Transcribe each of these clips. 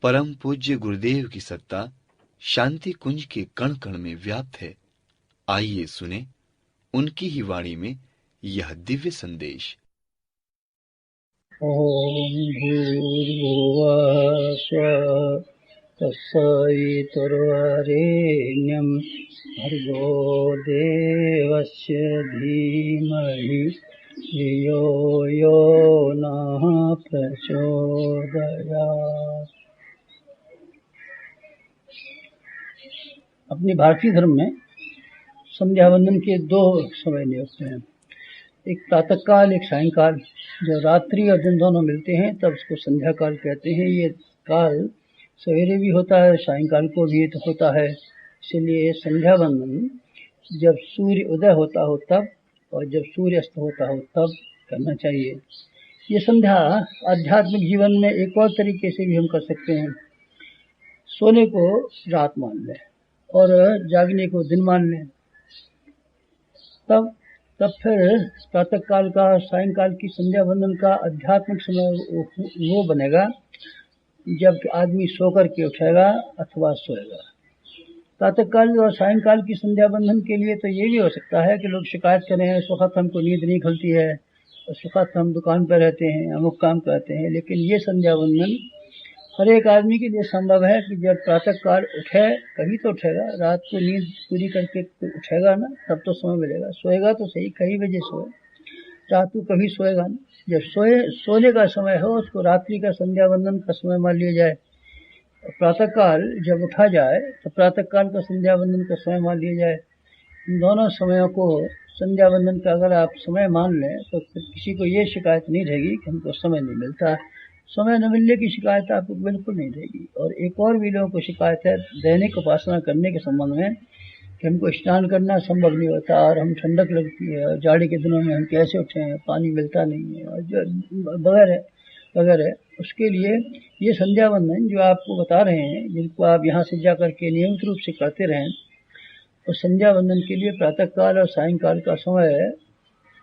परम पूज्य गुरुदेव की सत्ता शांति कुंज के कण कण में व्याप्त है। आइए सुने उनकी ही वाणी में यह दिव्य संदेश। ओम भूर्भुवः स्वः तत्सवितुर्वरेण्यं भर्गो देवस्य धीमहि धियो यो नः प्रचोदयात्। अपने भारतीय धर्म में संध्या वंदन के दो समय नियुक्त हैं, एक प्रातः काल, एक सायंकाल। जब रात्रि और दिन दोनों मिलते हैं तब उसको संध्या काल कहते हैं। ये काल सवेरे भी होता है, सायंकाल को भी होता है। इसलिए संध्या वंदन जब सूर्य उदय होता हो तब और जब सूर्य अस्त होता हो तब करना चाहिए। ये संध्या आध्यात्मिक जीवन में एक और तरीके से भी हम कर सकते हैं। सोने को रात मान लें और जागने को दिन मान लें, तब फिर प्रातः काल का, सायंकाल की संध्या वंदन का आध्यात्मिक समय वो बनेगा जब आदमी सोकर के उठेगा अथवा सोएगा। प्रातः काल और सायंकाल की संध्या वंदन के लिए तो ये भी हो सकता है कि लोग शिकायत करें, इस वक्त हमको नींद नहीं खुलती है, उस वक्त हम दुकान पर रहते हैं, अमुक काम करते हैं। लेकिन ये संध्या वंदन हर एक आदमी के लिए संभव है कि जब प्रातः काल उठे, कभी तो उठेगा, रात को नींद पूरी करके उठेगा ना, तब तो समय मिलेगा। सोएगा तो सही, कई बजे सोए, रात को कभी सोएगा ना। जब सोने का समय हो उसको रात्रि का संध्या वंदन का समय मान लिया जाए। प्रातः काल जब उठा जाए तो प्रातः काल का संध्या वंदन का समय मान लिया जाए। इन दोनों समयों को संध्या वंदन का अगर आप समय मान लें तो फिर किसी को ये शिकायत नहीं रहेगी कि हमको समय नहीं मिलता। समय न मिलने की शिकायत आपको बिल्कुल नहीं रहेगी। और एक और भी लोगों को शिकायत है दैनिक उपासना करने के संबंध में कि हमको स्नान करना संभव नहीं होता और हम ठंडक लगती है और जाड़े के दिनों में हम कैसे उठें, पानी मिलता नहीं है और जो वगैरह वगैरह। उसके लिए ये संध्या वंदन जो आपको बता रहे हैं, जिनको आप यहाँ से जा करके नियमित रूप से करते रहें, उस संध्या वंदन के लिए प्रातः काल और सायंकाल का समय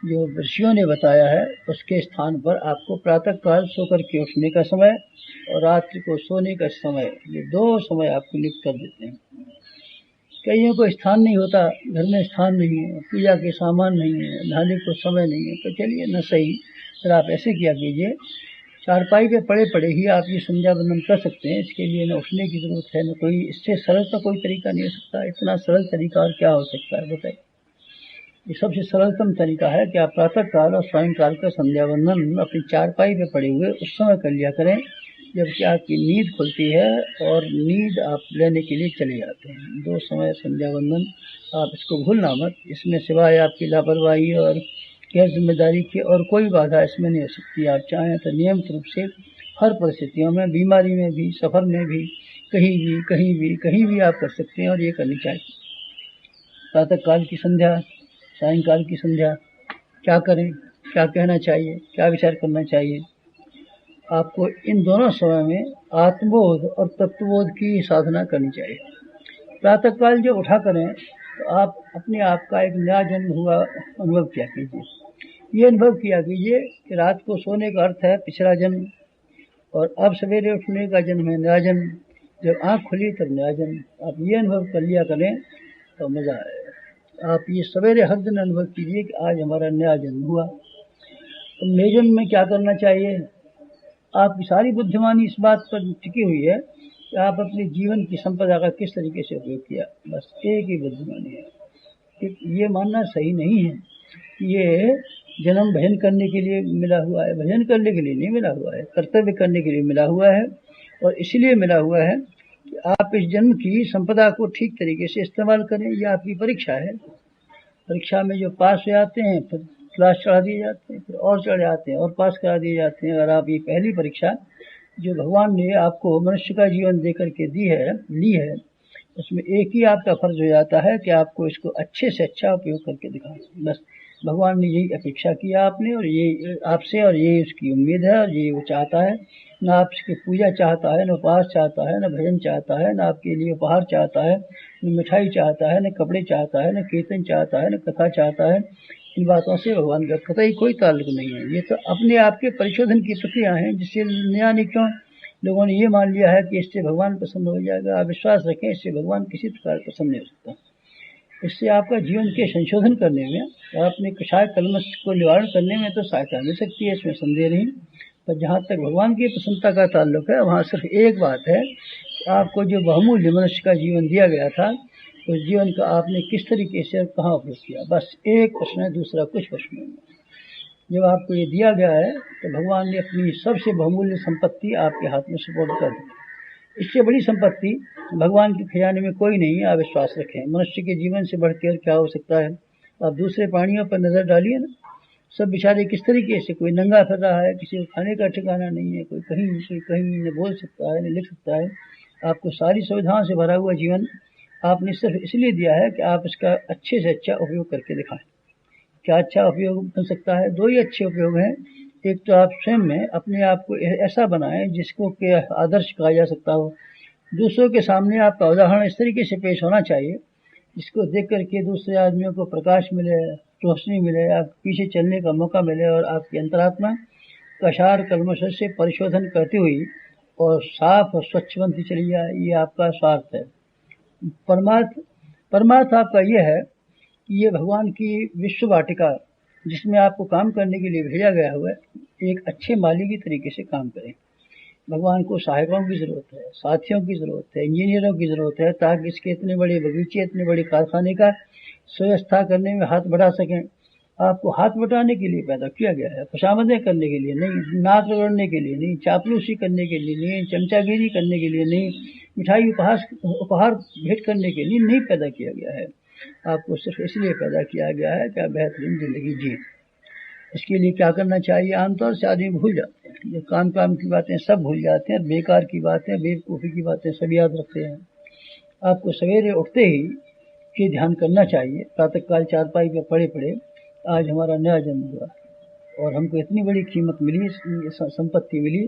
जो ऋषियों ने बताया है, उसके स्थान पर आपको प्रातः काल सोकर के उठने का समय और रात्रि को सोने का समय, ये दो समय आपको नियुक्त कर देते हैं। कईयों को स्थान नहीं होता, घर में स्थान नहीं है, पूजा के सामान नहीं है, नहाने को समय नहीं है, तो चलिए न सही, फिर आप ऐसे किया कीजिए, चारपाई पे पड़े पड़े ही आप ये संध्या वंदन कर सकते हैं। इसके लिए न उठने की जरूरत है, न कोई, इससे सरल तो कोई तरीका नहीं हो सकता। इतना सरल तरीका और क्या हो सकता है बताइए। ये सबसे सरलतम तरीका है कि आप प्रातः काल और सायंकाल का संध्या वंदन अपनी चारपाई पे पड़े हुए उस समय कर लिया करें जबकि आपकी नींद खुलती है और नींद आप लेने के लिए चले जाते हैं। दो समय संध्या वंदन, आप इसको भूलना मत। इसमें सिवाय आपकी लापरवाही और गैर जिम्मेदारी की और कोई बाधा इसमें नहीं हो सकती। आप चाहें तो नियमित रूप से हर परिस्थितियों में, बीमारी में भी, सफर में भी, कहीं भी आप कर सकते हैं और ये करनी चाहिए। प्रातः काल की संध्या, सायंकाल की संध्या क्या करें, क्या कहना चाहिए, क्या विचार करना चाहिए। आपको इन दोनों समय में आत्मबोध और तत्वबोध की साधना करनी चाहिए। प्रातः काल जब उठा करें तो आप अपने आप का एक नया जन्म हुआ अनुभव किया कीजिए। ये अनुभव किया कीजिए कि रात को सोने का अर्थ है पिछला जन्म और अब सवेरे उठने का जन्म है नया जन्म। जब आँख खुली तब नया जन्म। आप ये अनुभव कर लिया करें तो मज़ा आएगा। आप ये सवेरे हर दिन अनुभव कीजिए कि आज हमारा नया जन्म हुआ। तो नए जन्म में क्या करना चाहिए? आपकी सारी बुद्धिमानी इस बात पर टिकी हुई है कि आप अपने जीवन की संपदा का किस तरीके से उपयोग किया, बस एक ही बुद्धिमानी है। ये मानना सही नहीं है ये जन्म भजन करने के लिए मिला हुआ है। भजन करने के लिए नहीं मिला हुआ है, कर्तव्य करने के लिए मिला हुआ है। और इसलिए मिला हुआ है कि आप इस जन्म की संपदा को ठीक तरीके से इस्तेमाल करें। यह आपकी परीक्षा है। परीक्षा में जो पास हो जाते हैं फिर क्लास चढ़ा दिए जाते हैं, फिर और चढ़ जाते हैं और पास करा दिए जाते हैं। अगर आप ये पहली परीक्षा जो भगवान ने आपको मनुष्य का जीवन दे करके ली है, उसमें एक ही आपका फर्ज हो जाता है कि आपको इसको अच्छे से अच्छा उपयोग करके दिखाएं। बस भगवान ने यही अपेक्षा किया आपने और ये आपसे, और ये उसकी उम्मीद है और ये वो चाहता है। न आपकी पूजा चाहता है, न उपवास चाहता है, न भजन चाहता है, न आपके लिए उपहार चाहता है, न मिठाई चाहता है, न कपड़े चाहता है, न कीर्तन चाहता है, न कथा चाहता है। इन बातों से भगवान का कतई कोई ताल्लुक नहीं है। ये तो अपने आप के परिशोधन की प्रक्रिया है, जिससे नया निक्यों लोगों ने ये मान लिया है कि इससे भगवान प्रसन्न हो जाएगा। आप विश्वास रखें, इससे भगवान किसी प्रकार प्रसन्न नहीं हो सकता। इससे आपका जीवन के संशोधन करने में और अपने कषाय कलमश को निवारण करने में तो सहायता मिल सकती है, इसमें संदेह नहीं। पर जहाँ तक भगवान की प्रसन्नता का ताल्लुक है, वहाँ सिर्फ एक बात है कि आपको जो बहुमूल्य मनुष्य का जीवन दिया गया था, उस जीवन का आपने किस तरीके से कहाँ उपयोग किया, बस एक प्रश्न है, दूसरा कुछ प्रश्न नहीं। जब आपको ये दिया गया है तो भगवान ने अपनी सबसे बहुमूल्य संपत्ति आपके हाथ में सुपुर्द कर दी। इससे बड़ी संपत्ति भगवान के खजाने में कोई नहीं है, आप विश्वास रखें। मनुष्य के जीवन से बढ़कर क्या हो सकता है। आप दूसरे प्राणियों पर नजर डालिए ना, सब बेचारे किस तरीके से, कोई नंगा फिर रहा है, किसी को खाने का ठिकाना नहीं है, कोई कहीं न बोल सकता है न लिख सकता है। आपको सारी सुविधाओं से भरा हुआ जीवन आपने सिर्फ इसलिए दिया है कि आप इसका अच्छे से अच्छा उपयोग करके दिखाएं। क्या अच्छा उपयोग बन सकता है? दो ही अच्छे उपयोग हैं। एक तो आप स्वयं में अपने आप को ऐसा बनाएं जिसको कि आदर्श कहा जा सकता हो। दूसरों के सामने आपका उदाहरण इस तरीके से पेश होना चाहिए जिसको देख करके दूसरे आदमियों को प्रकाश मिले, रोशनी मिले, आप पीछे चलने का मौका मिले और आपकी अंतरात्मा कषाय कलमश से परिशोधन करती हुई और साफ और स्वच्छ बनती चली जाए। ये आपका स्वार्थ है। परमार्थ आपका ये है कि ये भगवान की विश्व वाटिका जिसमें आपको काम करने के लिए भेजा गया हुआ है, एक अच्छे माली की तरीके से काम करें। भगवान को सहायकों की ज़रूरत है, साथियों की ज़रूरत है, इंजीनियरों की ज़रूरत है, ताकि इसके इतने बड़े बगीचे, इतने बड़े कारखाने का सुव्यवस्था करने में हाथ बढ़ा सकें। आपको हाथ बटाने के लिए पैदा किया गया है, खुशामदें करने के लिए नहीं, नाक रगड़ने के लिए नहीं, चापलूसी करने के लिए नहीं, चमचागिरी करने के लिए नहीं, मिठाई उपहार भेंट करने के लिए नहीं पैदा किया गया है। आपको सिर्फ इसलिए पैदा किया गया है कि आप बेहतरीन जिंदगी जिए। इसके लिए क्या करना चाहिए? आमतौर से आदमी भूल जाते हैं, ये काम की बातें सब भूल जाते हैं, बेकार की बातें, बेवकूफ़ी की बातें सब याद रखते हैं। आपको सवेरे उठते ही ये ध्यान करना चाहिए, प्रातःकाल चारपाई पे पड़े पड़े आज हमारा नया जन्म हुआ और हमको इतनी बड़ी कीमत मिली, संपत्ति मिली,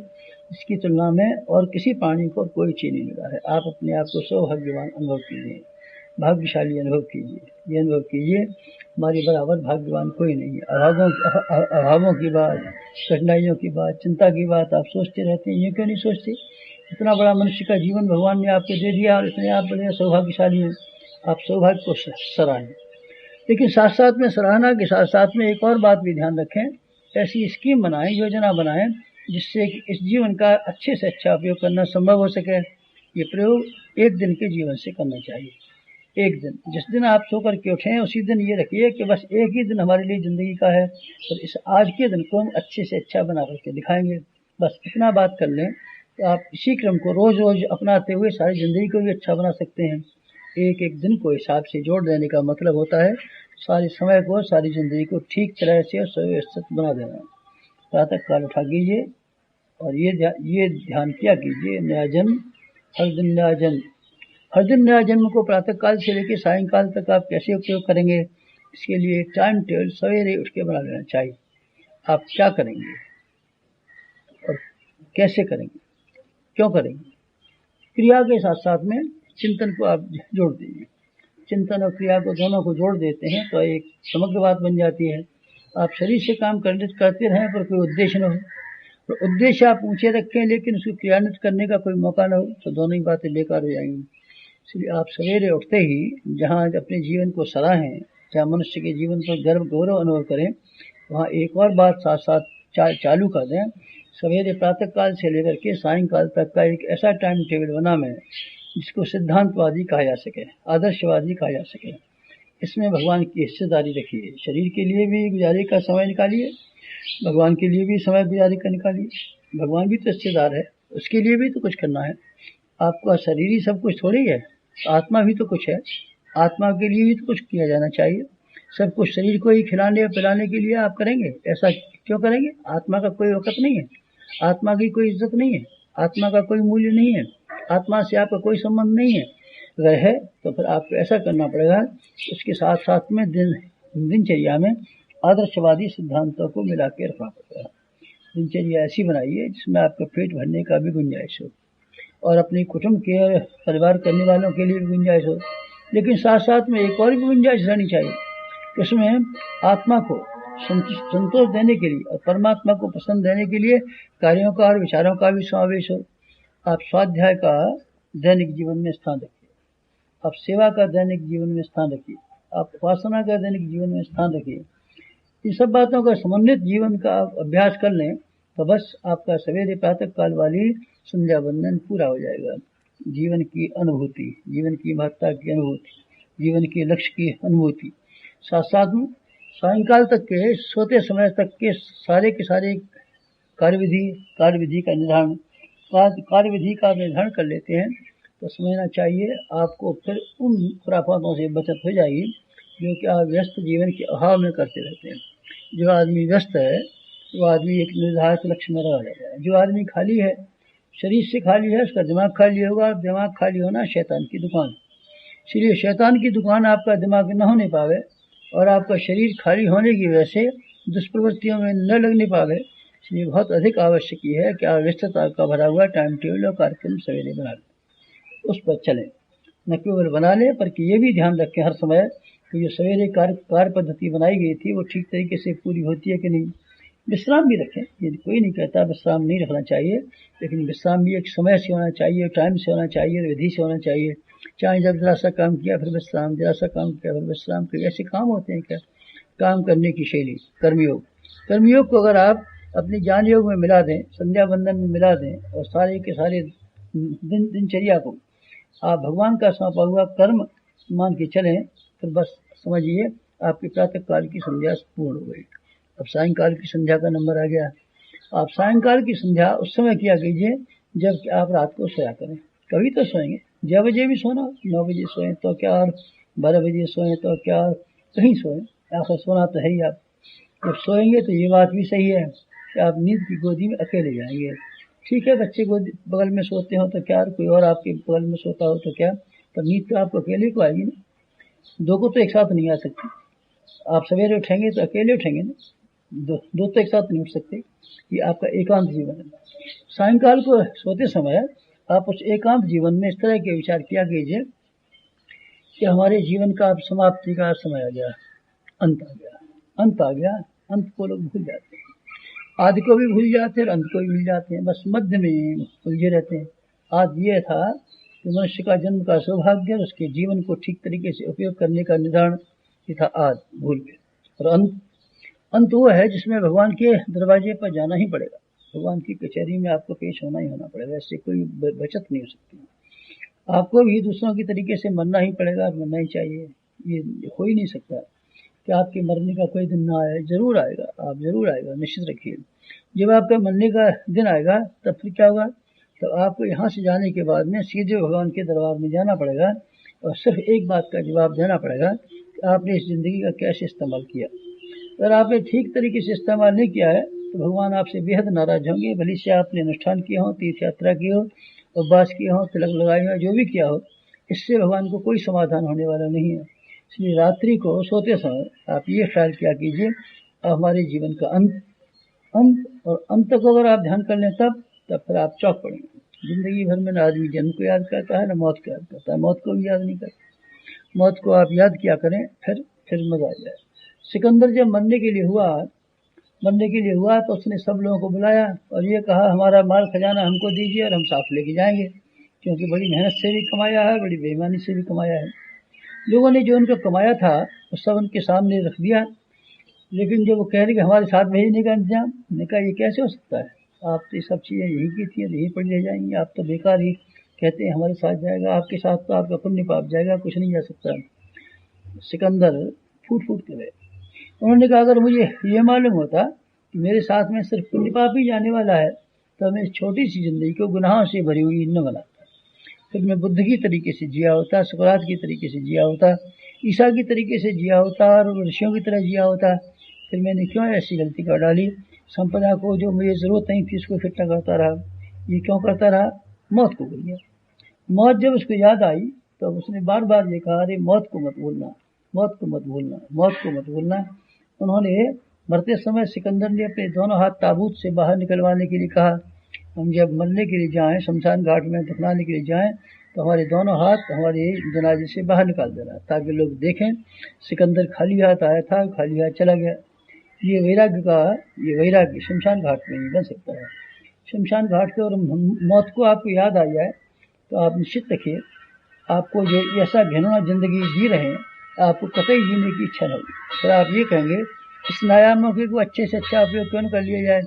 इसकी तुलना में और किसी प्राणी को कोई चीज़ नहीं मिला है। आप अपने आप को सौभाग्यवान अनुभव कीजिए, भाग्यशाली अनुभव कीजिए। ये अनुभव कीजिए हमारे बराबर भाग्यवान कोई नहीं है। अभावों की बात, कठिनाइयों की बात, चिंता की बात आप सोचते रहते हैं। ये क्यों नहीं सोचते? इतना बड़ा मनुष्य का जीवन भगवान ने आपको दे दिया और इतने आप बड़े सौभाग्यशाली हैं। आप सौभाग्य को सराहें, लेकिन साथ साथ में सराहना के साथ साथ में एक और बात भी ध्यान रखें। ऐसी स्कीम बनाएं, योजना बनाएं जिससे इस जीवन का अच्छे से अच्छा उपयोग करना संभव हो सके। ये प्रयोग एक दिन के जीवन से करना चाहिए। एक दिन, जिस दिन आप सो करके उठें उसी दिन ये रखिए कि बस एक ही दिन हमारे लिए ज़िंदगी का है और इस आज के दिन को हम अच्छे से अच्छा बना करके दिखाएंगे। बस इतना बात कर लें कि आप इसी क्रम को रोज़ रोज़ अपनाते हुए सारी ज़िंदगी को भी अच्छा बना सकते हैं। एक एक दिन को हिसाब से जोड़ देने का मतलब होता है सारे समय को, सारी ज़िंदगी को ठीक तरह से सुव्यवस्थित बना देना। प्रातः काल उठा कीजिए और ये ध्यान किया कीजिए, नया जन्म, हर दिन नया जन्म। हर दिन नया जन्म को प्रातःकाल से लेकर सायंकाल तक आप कैसे उपयोग करेंगे, इसके लिए एक टाइम टेबल सवेरे उठ के बना लेना चाहिए। आप क्या करेंगे और कैसे करेंगे, क्यों करेंगे। क्रिया के साथ साथ में चिंतन को आप जोड़ दीजिए। चिंतन और क्रिया को दोनों को जोड़ देते हैं तो एक समग्र बात बन जाती है। आप शरीर से काम करते रहें पर कोई उद्देश्य न हो, तो उद्देश्य आप ऊंचे रखें लेकिन उसको क्रियान्वित करने का कोई मौका न हो, तो दोनों ही बातें बेकार हो जाएंगी। इसलिए आप सवेरे उठते ही जहाँ अपने जीवन को सराहें, चाहे मनुष्य के जीवन पर गर्व गौरव अनुभव करें, वहाँ एक और बात साथ साथ चालू कर दें। सवेरे प्रातःकाल से लेकर के सायंकाल तक का एक ऐसा टाइम टेबल बना में जिसको सिद्धांतवादी कहा जा सके, आदर्शवादी कहा जा सके। इसमें भगवान की हिस्सेदारी रखिए। शरीर के लिए भी गुजारे का समय निकालिए, भगवान के लिए भी समय गुजारे का निकालिए। भगवान भी तो हिस्सेदार है, उसके लिए भी तो कुछ करना है। आपका शरीर ही सब कुछ थोड़ी है, आत्मा भी तो कुछ है। आत्मा के लिए भी तो कुछ किया जाना चाहिए। सब कुछ शरीर को ही खिलाने और पिलाने के लिए आप करेंगे, ऐसा क्यों करेंगे? आत्मा का कोई वक़्त नहीं है, आत्मा की कोई इज्जत नहीं है, आत्मा का कोई मूल्य नहीं है, आत्मा से आपका कोई संबंध नहीं है। अगर है तो फिर आपको ऐसा करना पड़ेगा, उसके साथ साथ में दिनचर्या में आदर्शवादी सिद्धांतों को मिला के रखना पड़ेगा। दिनचर्या ऐसी बनाइए जिसमें आपका पेट भरने का भी गुंजाइश हो और अपने कुटुंब के परिवार करने वालों के लिए भी गुंजाइश हो, लेकिन साथ साथ में एक और भी गुंजाइश रहनी चाहिए। उसमें आत्मा को संतोष देने के लिए और परमात्मा को पसंद देने के लिए कार्यों का और विचारों का भी समावेश हो। आप स्वाध्याय का दैनिक जीवन में स्थान रखिए, आप सेवा का दैनिक जीवन में स्थान रखिए, आप उपासना का दैनिक जीवन में स्थान रखिए। इन सब बातों का समन्वित जीवन का आप अभ्यास कर लें तो बस आपका सवेरे प्रातः काल वाली संध्या वंदन पूरा हो जाएगा। जीवन की अनुभूति, जीवन की महत्ता की अनुभूति, जीवन के लक्ष्य की अनुभूति, साथ साथ में सायंकाल तक के सोते समय तक के सारे कार्यविधि का निर्धारण कर लेते हैं तो समझना चाहिए आपको फिर उन खुराफातों से बचत हो जाएगी जो कि आप व्यस्त जीवन के अभाव में करते रहते हैं। जो आदमी व्यस्त है वो आदमी एक निर्धारित लक्ष्य में रह जाता है। जो आदमी खाली है, शरीर से खाली है, उसका दिमाग खाली होगा। दिमाग खाली होना शैतान की दुकान, इसलिए शैतान की दुकान आपका दिमाग न होने पावे और आपका शरीर खाली होने की वजह से दुष्प्रवृत्तियों में न लगने पावे, इसलिए बहुत अधिक आवश्यक है कि आप व्यस्तता का भरा हुआ टाइम टेबल और कार्यक्रम सवेरे बना लें, उस पर चलें। न केवल बना लें बल्कि ये भी ध्यान रखें हर समय कि जो सवेरे कार्य पद्धति बनाई गई थी वो ठीक तरीके से पूरी होती है कि नहीं। विश्राम भी रखें, ये कोई नहीं कहता विश्राम नहीं रखना चाहिए, लेकिन विश्राम भी एक समय से होना चाहिए, टाइम से होना चाहिए, विधि से होना चाहिए। चाहे जब जरा सा काम किया फिर विश्राम, जरा सा काम किया फिर विश्राम, फिर ऐसे काम होते हैं क्या? काम करने की शैली कर्मयोग को अगर आप अपनी ज्ञान योग में मिला दें, संध्या वंदन में मिला दें और सारे के सारे दिनचर्या को आप भगवान का सौंपा हुआ कर्म मान के चलें, फिर बस समझिए आपकी प्रातः काल की संध्या पूर्ण हो गई। अब सायंकाल की संध्या का नंबर आ गया। आप सायंकाल की संध्या उस समय किया कीजिए जब आप रात को सोया करें। कभी तो सोएंगे, 6 बजे भी सोना, 9 बजे सोएं तो क्या, और 12 बजे सोएं तो क्या, कहीं सोएं, आखिर सोना तो है ही। आप जब सोएंगे तो ये बात भी सही है कि आप नींद की गोदी में अकेले जाएंगे। ठीक है, बच्चे गोदी बगल में सोते हो तो क्या, कोई और आपके बगल में सोता हो तो क्या, पर नींद तो आपको अकेले को आएगी ना, दो को तो एक साथ नहीं आ सकती। आप सवेरे उठेंगे तो अकेले उठेंगे ना, दो तो एक साथ नहीं उठ सकते। ये आपका एकांत जीवन है। सायंकाल को सोते समय आप उस एकांत जीवन में इस तरह के विचार किया कीजिए कि हमारे जीवन का अब समाप्ति का समय आ गया, अंत आ गया। अंत को लोग भूल जाते हैं, आदि को भी भूल जाते हैं और अंत को भी भूल जाते हैं, बस मध्य में उलझे रहते हैं। आज ये था कि मनुष्य का जन्म का सौभाग्य, उसके जीवन को ठीक तरीके से उपयोग करने का निर्धारण ये था, आज भूल गए। और अंत वो है जिसमें भगवान के दरवाजे पर जाना ही पड़ेगा, भगवान की कचहरी में आपको पेश होना ही होना पड़ेगा, इससे कोई बचत नहीं हो सकती। आपको भी दूसरों की तरीके से मरना ही पड़ेगा, मरना ही चाहिए। ये हो ही नहीं सकता कि आपके मरने का कोई दिन ना आए, जरूर आएगा, आप जरूर आएगा, निश्चित रखिए। जब आपका मरने का दिन आएगा तब फिर क्या होगा, तो आपको यहाँ से जाने के बाद में सीधे भगवान के दरबार में जाना पड़ेगा और सिर्फ एक बात का जवाब देना पड़ेगा कि आपने इस जिंदगी का कैसे इस्तेमाल किया। अगर आपने ठीक तरीके से इस्तेमाल नहीं किया है तो भगवान आपसे बेहद नाराज होंगे। भले से आपने अनुष्ठान किया हो, तीर्थ यात्रा की हो, उपवास किया हो, तिलक लगाए हो, जो भी किया हो, इससे भगवान को कोई समाधान होने वाला नहीं है। इसलिए रात्रि को सोते समय आप ये ख्याल किया कीजिए हमारे जीवन का अंत और अंत को अगर आप ध्यान कर लें तब फिर आप चौंक पड़ेंगे। जिंदगी भर में न आदमी जन्म को याद करता है, न मौत को याद करता है, मौत को भी याद नहीं करता। मौत को आप याद किया करें, फिर मजा आ जाए। सिकंदर जब मरने के लिए हुआ तो उसने सब लोगों को बुलाया और ये कहा हमारा माल खजाना हमको दीजिए और हम साथ लेके जाएंगे, क्योंकि बड़ी मेहनत से भी कमाया है, बड़ी बेईमानी से भी कमाया है। लोगों ने जो उनको कमाया था वो सब उनके सामने रख दिया, लेकिन जब वो कह रहे कि हमारे साथ भेजने का इंतजाम, मैंने कहा ये कैसे हो सकता है, आप तो ये सब चीज़ें यही की थी, यही पड़ी रह जाएंगी, आप तो बेकार ही कहते हैं हमारे साथ जाएगा, आपके साथ तो आपका पुण्य पाप जाएगा, कुछ नहीं जा सकता। सिकंदर फूट के गए। उन्होंने कहा अगर मुझे ये मालूम होता कि मेरे साथ में सिर्फ पुण्य पाप ही जाने वाला है तो मैं इस छोटी सी जिंदगी को गुनाहों से भरी हुई न बनाता, फिर मैं बुद्ध की तरीके से जिया होता, सुकरात की तरीके से जिया होता, ईसा की तरीके से जिया होता और ऋषियों की तरह जिया होता। फिर मैंने क्यों ऐसी गलती कर डाली, संपदा को जो मुझे जरूरत नहीं थी उसको इकट्ठा करता रहा, ये क्यों करता रहा। मौत को भूल गया। मौत जब उसको याद आई तो उसने बार बार ये कहा, अरे मौत को मत भूलना, मौत को मत भूलना, मौत को मत भूलना। उन्होंने मरते समय सिकंदर ने अपने दोनों हाथ ताबूत से बाहर निकलवाने के लिए कहा, हम जब मरने के लिए जाएं, शमशान घाट में दफनाने के लिए जाएं तो हमारे दोनों हाथ हमारे जनाजे से बाहर निकाल देना, ताकि लोग देखें सिकंदर खाली हाथ आया था, खाली हाथ चला गया। ये वैराग्य शमशान घाट में नहीं बन सकता है। शमशान घाट से और मौत को आपको याद आ जाए तो आप निश्चित रखिए आपको जो ऐसा घिनौना जिंदगी जी रहे हैं आपको कतई जीने की इच्छा नहीं होगी। फिर आप ये कहेंगे इस नया मौके को अच्छे से अच्छा उपयोग क्यों न कर लिया जाए।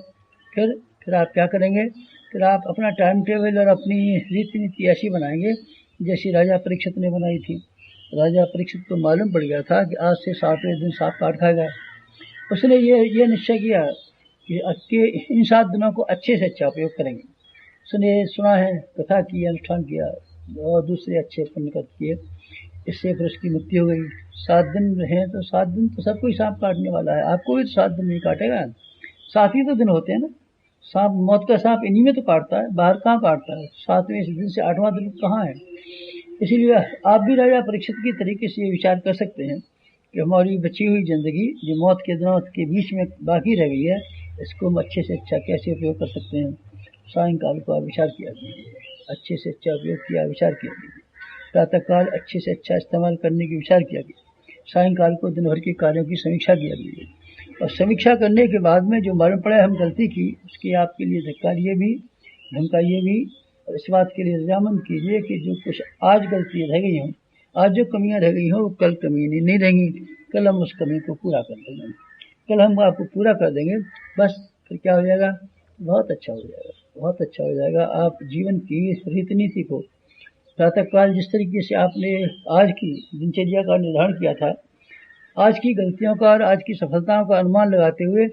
फिर आप क्या करेंगे, फिर आप अपना टाइम टेबल और अपनी रीति नीति ऐसी बनाएंगे जैसी राजा परीक्षित ने बनाई थी। राजा परीक्षित को मालूम पड़ गया था कि आज से 7वें दिन सांप काट खाएगा। उसने ये निश्चय किया कि इन 7 दिनों को अच्छे से अच्छा उपयोग करेंगे। उसने सुना है, कथा की, अनुष्ठान किया और दूसरे अच्छे पुण्य कर्म किए, इससे फिर उसकी मृत्यु हो गई। 7 दिन हैं तो 7 दिन तो सबको ही सांप काटने वाला है, आपको भी तो 7 दिन नहीं काटेगा। 7 ही तो दिन होते हैं ना। सांप, मौत का सांप इन्हीं में तो काटता है, बाहर कहाँ काटता है। 7वें दिन से 8वां दिन कहाँ है। इसीलिए आप भी राजा परीक्षित की तरीके से ये विचार कर सकते हैं कि हमारी बची हुई जिंदगी जो मौत के दिनों के बीच में बाकी रह गई है, इसको हम अच्छे से अच्छा कैसे उपयोग कर सकते हैं। सायंकाल को आप विचार किया कीजिए, अच्छे से अच्छा उपयोग किया विचार किया कीजिए। प्रातःकाल अच्छे से अच्छा इस्तेमाल करने की विचार किया कीजिए। सायंकाल को दिन भर के कार्यों की समीक्षा किया कीजिए और समीक्षा करने के बाद में जो मालूम पड़ा हम गलती की उसकी आपके लिए धिक्कारिए भी, धमकाइए भी और इस बात के लिए रजामंद कीजिए कि जो कुछ आज गलती रह गई हों, आज जो कमियां रह गई हों वो कल कमी नहीं रहेंगी। कल हम उस कमी को पूरा कर देंगे, कल हम आपको पूरा कर देंगे। बस फिर क्या हो जाएगा, बहुत अच्छा हो जाएगा, बहुत अच्छा हो जाएगा। आप जीवन की रीति नीति को प्रातःकाल जिस तरीके से आपने आज की दिनचर्या का निर्धारण किया था, आज की गलतियों का और आज की सफलताओं का अनुमान लगाते हुए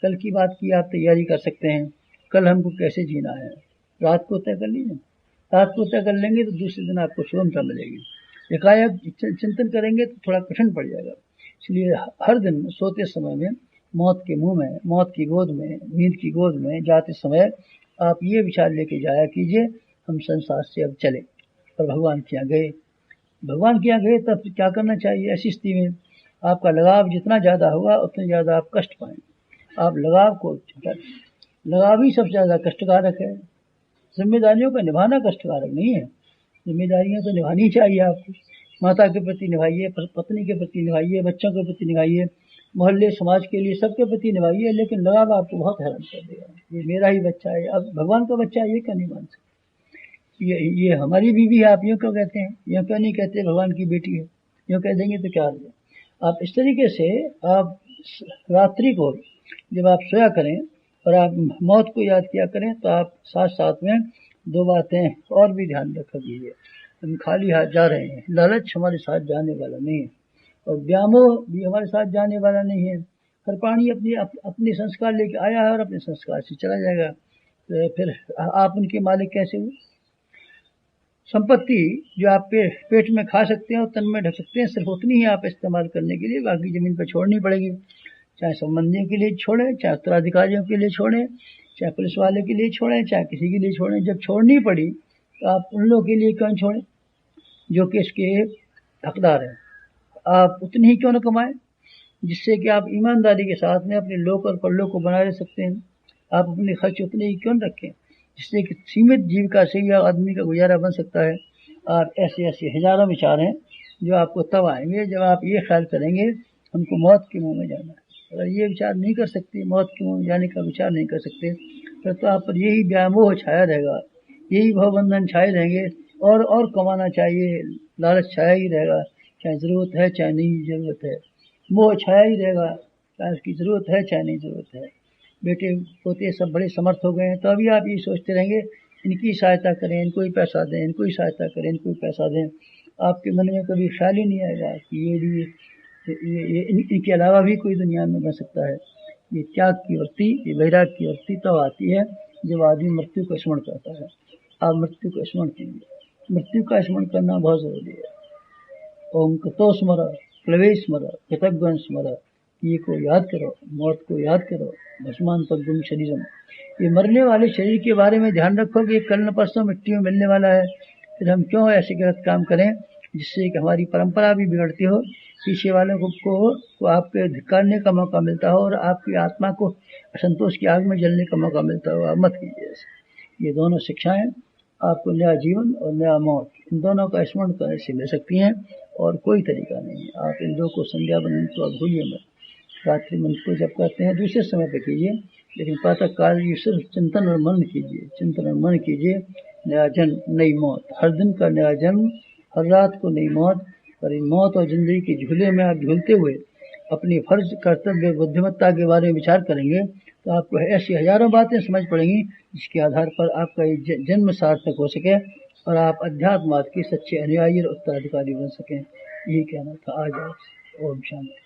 कल की बात की आप तैयारी कर सकते हैं। कल हमको कैसे जीना है, रात को तय कर लीजिए। रात को तय कर लेंगे तो दूसरे दिन आपको सुगमता मिलेगी। एकाएक चिंतन करेंगे तो थोड़ा कठिन पड़ जाएगा। इसलिए हर दिन सोते समय में मौत के मुंह में, मौत की गोद में, नींद की गोद में जाते समय आप ये विचार लेके जाया कीजिए हम संसार से अब चले और भगवान के यहाँ गए। भगवान के यहाँ गए तब क्या करना चाहिए। ऐसी स्थिति में आपका लगाव जितना ज़्यादा होगा उतने ज़्यादा आप कष्ट पाएंगे। आप लगाव ही सबसे ज़्यादा कष्टकारक है। जिम्मेदारियों का निभाना कष्टकारक नहीं है। जिम्मेदारियां तो निभानी चाहिए आपको। माता के प्रति निभाइए, पत्नी के प्रति निभाइए, बच्चों के प्रति निभाइए, मोहल्ले समाज के लिए सबके प्रति निभाइए, लेकिन लगाव आपको बहुत हैरान कर देगा। ये मेरा ही बच्चा है, अब भगवान का बच्चा है ये क्या नहीं मान सकते। ये हमारी बीवी है, आप यूँ क्यों कहते हैं, यूँ क्यों नहीं कहते भगवान की बेटी है, यूँ कह देंगे तो क्या होगा। आप इस तरीके से आप रात्रि को जब आप सोया करें और आप मौत को याद किया करें तो आप साथ साथ में 2 बातें और भी ध्यान रखा कीजिए। हम खाली हाथ जा रहे हैं, लालच हमारे साथ जाने वाला नहीं है और व्यामोह भी हमारे साथ जाने वाला नहीं है। हर प्राणी अपने संस्कार लेके आया है और अपने संस्कार से चला जाएगा। तो फिर आप उनके मालिक कैसे हुए। संपत्ति जो आप पेट में खा सकते हैं और तन में ढक सकते हैं सिर्फ उतनी ही आप इस्तेमाल करने के लिए, बाकी जमीन पर छोड़नी पड़ेगी। चाहे संबंधियों के लिए छोड़ें, चाहे उत्तराधिकारियों के लिए छोड़ें, चाहे पुलिस वाले के लिए छोड़ें, चाहे किसी के लिए छोड़ें। जब छोड़नी पड़ी तो आप उन लोगों के लिए क्यों छोड़ें जो कि इसके हकदार हैं। आप उतनी ही क्यों न कमाएं जिससे कि आप ईमानदारी के साथ में अपने लोक और परलोक को बनाए रख सकते हैं। आप अपने खर्च उतने ही क्यों न रखें जिससे कि सीमित जीविका से ही आदमी का गुजारा बन सकता है। आप ऐसे हजारों विचार हैं जो आपको तब आएंगे जब आप ये ख्याल करेंगे हमको मौत के मुंह में जाना है। अगर ये विचार नहीं कर सकते, मौत के मुंह में जाने का विचार नहीं कर सकते, तो आप पर यही व्यामोह छाया रहेगा, यही भवबंधन छाए रहेंगे और कमाना चाहिए, लालच छाया ही रहेगा। चाहे ज़रूरत है चाहे नहीं ज़रूरत है, मोह छाया ही रहेगा, चाहे उसकी ज़रूरत है चाहे नहीं ज़रूरत है। बेटे पोते सब बड़े समर्थ हो गए हैं तो अभी आप ये सोचते रहेंगे इनकी सहायता करें, इनको ही पैसा दें, इनको ही सहायता करें, इनको ही पैसा दें। आपके मन में कभी ख्याल ही नहीं आएगा कि ये भी इनके अलावा भी कोई दुनिया में बन सकता है। ये त्याग की वृत्ति, ये वैराग की वृत्ति तब आती है जब आदमी मृत्यु का स्मरण करता है। आप मृत्यु का स्मरण कीजिए, मृत्यु का स्मरण करना बहुत जरूरी है। ओम कतो स्मर प्लवे स्मर कृतज्ञ स्मर, ये को याद करो, मौत को याद करो, भस्मान तद्गुम शरीरम। ये मरने वाले शरीर के बारे में ध्यान रखो कि कल न परसों मिट्टी में मिलने वाला है। फिर हम क्यों ऐसे गलत काम करें जिससे कि हमारी परंपरा भी बिगड़ती हो, पीछे वालों को आपके धिक्कारने का मौका मिलता हो और आपकी आत्मा को असंतोष की आग में जलने का मौका मिलता हो। आप मत कीजिए ऐसे। ये दोनों शिक्षाएं आपको नया जीवन और नया मौत इन दोनों का स्मरण करने से मिल सकती हैं और कोई तरीका नहीं है। आप इन दो को संध्या बंदन को भूलिए मत। रात्रि मंत्र को जब करते हैं दूसरे समय पे कीजिए, लेकिन प्रातः काल ये सिर्फ चिंतन और मन कीजिए, चिंतन और मन कीजिए। नया जन्म नई मौत, हर दिन का नया जन्म, हर रात को नई मौत। और इन मौत और जिंदगी के झूले में आप झूलते हुए अपनी फर्ज, कर्तव्य, बुद्धिमत्ता के बारे में विचार करेंगे तो आपको ऐसी हजारों बातें समझ पड़ेंगी जिसके आधार पर आपका ये जन्म सार्थक हो सके और आप अध्यात्मवाद के सच्चे अनुयायी और उत्तराधिकारी बन सकें। यही कहना था आज आपसे। ओम शांति।